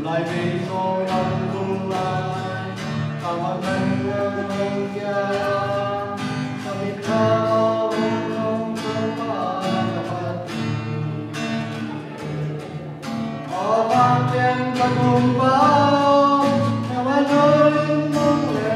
lại vì tôi đang cùng lại ta hoàn thành người kia ta biết không không phải orang yang berkumpul yang menulis mengenai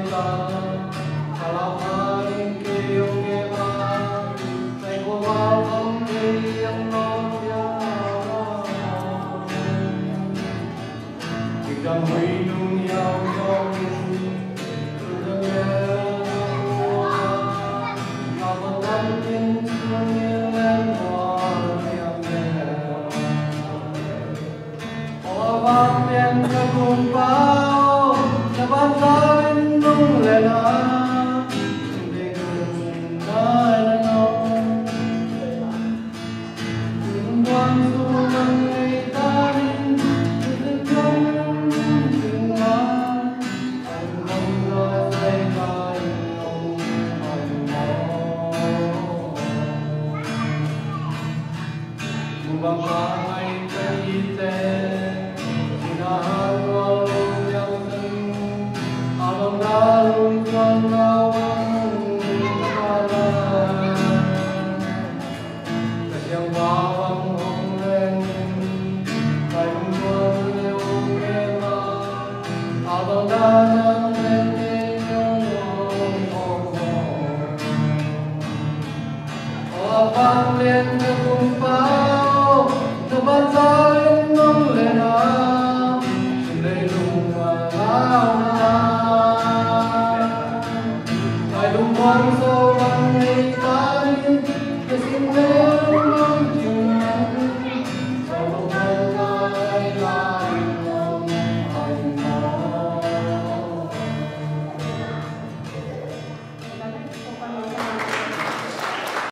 tentang đang huy nung nhau trong thương nhớ mà một tâm tin thương như lên hoa em hoa vang đêm cho cùng bao cho ban gió nung lên